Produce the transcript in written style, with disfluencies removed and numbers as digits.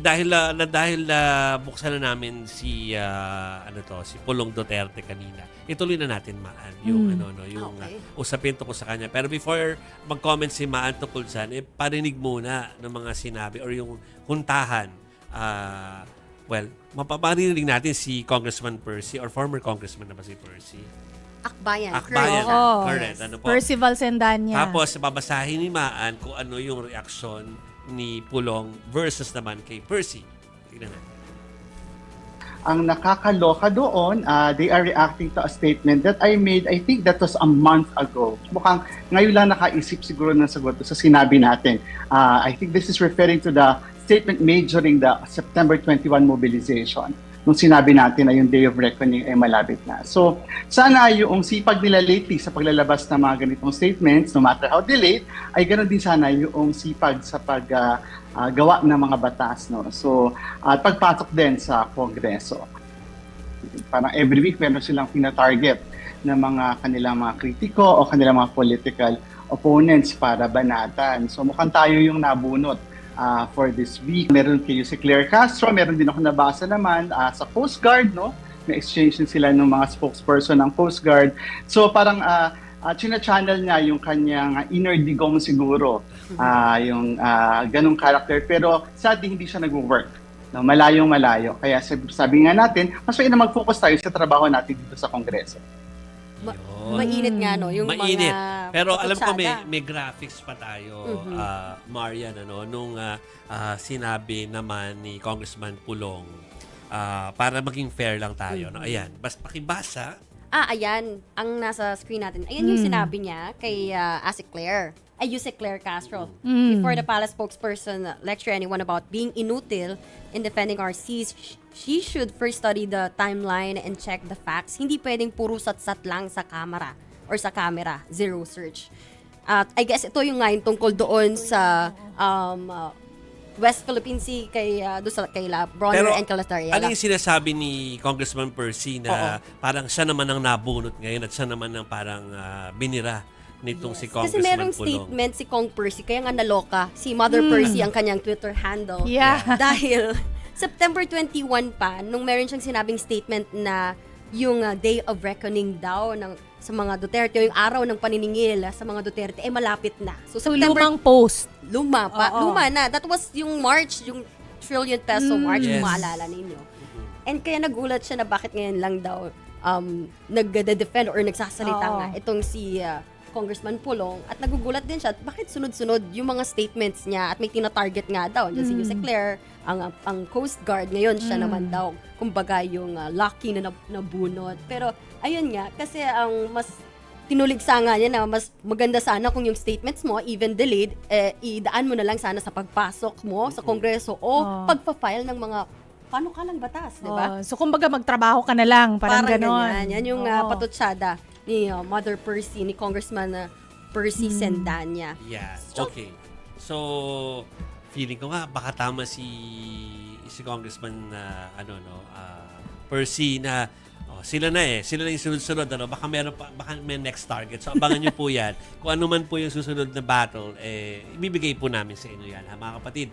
dahil buksan na namin si si Pulong Duterte kanina. Ituloy na natin Maan yung usapin tungkol sa kanya. Pero before mag-comment si Maan tungkol diyan, parinig muna ng mga sinabi or yung huntahan. Mapaparinig natin si Congressman Percy or former Congressman na ba si Percy? Akbayan. Correct. Ano po? Percival Sendanya. Tapos, babasahin ni Maan kung ano yung reaksyon ni Pulong versus naman kay Percy. Tignan natin. Ang nakakaloka doon, they are reacting to a statement that I made, I think that was a month ago. Mukhang ngayon lang nakaisip siguro ng sagot sa sinabi natin. I think this is referring to the statement made during the September 21 mobilization. Nung sinabi natin na yung Day of Reckoning ay malapit na. So, sana yung sipag nila lately sa paglalabas ng mga ganitong statements, no matter how delayed, ay ganoon din sana yung sipag sa paggawa ng mga batas. No? So, at pagpasok din sa Kongreso. Parang every week meron silang pina-target ng mga kanilang mga kritiko o kanilang mga political opponents para banatan. So, mukhang tayo yung nabunot for this week. Meron kayo si Claire Castro, meron din ako nabasa naman sa Coast Guard, no? May exchange din sila ng mga spokesperson ng Coast Guard. So parang china-channel niya yung kanyang inner digong siguro, yung ganong character. Pero sadly, hindi siya nag-work. No? Malayong-malayo. Kaya sabi nga natin, mas na mag-focus tayo sa trabaho natin dito sa Kongreso. Mainit nga, no? Yung mainit. mga Pero alam ko patutsada. may graphics pa tayo, Marian, nung sinabi naman ni Congressman Pulong, para maging fair lang tayo. No? Ayan, basta pakibasa. Ayan. Ang nasa screen natin. Ayan yung sinabi niya kay Ase Claire. Yuse Claire Castro. Before the palace spokesperson lecture anyone about being inutil in defending our seas, she should first study the timeline and check the facts. Hindi pwedeng puro sat-sat lang sa camera or sa camera. Zero search. I guess ito yung ngayon tungkol doon sa West Philippine Sea kay Bronner and Calastaria. Ano yung sinasabi ni Congressman Percy na parang siya naman ang nabunot ngayon at siya naman ang parang binira nitong si Congressman Kasi merong Pulong. statement si Kong Percy, kaya nga naloka. Si Mother Percy ang kanyang Twitter handle. Yeah. Dahil September 21 pa, nung meron siyang sinabing statement na yung Day of Reckoning daw sa mga Duterte, yung araw ng paniningil sa mga Duterte, malapit na. So lumang post. Luma na. That was yung March, yung trillion peso March, kung maalala ninyo. And kaya nagulat siya na bakit ngayon lang daw nagde-defend or nagsasalita nga itong si Congressman Pulong, at nagugulat din siya bakit sunod-sunod yung mga statements niya at may tina-target nga daw. Diyan si Jose Claire, ang Coast Guard, ngayon siya naman daw, kumbaga yung lucky na nabunot. Pero ayun nga, kasi ang mas tinuligsa nga niya na mas maganda sana kung yung statements mo, even delayed, idaan mo na lang sana sa pagpasok mo sa Kongreso o pagpa-file ng mga panukalang batas, di ba? So kumbaga magtrabaho ka na lang, parang ganon. Ganyan. Yan yung patutsada ni Mother Percy, ni Congressman Percy Sendanya. Yeah, okay. So, feeling ko nga baka tama si Congressman Percy na sila na yung sunod-sunod, baka may next target. So abangan niyo po 'yan. Kung ano man po yung susunod na battle, ibibigay po namin sa inyo 'yan, ha, mga kapatid.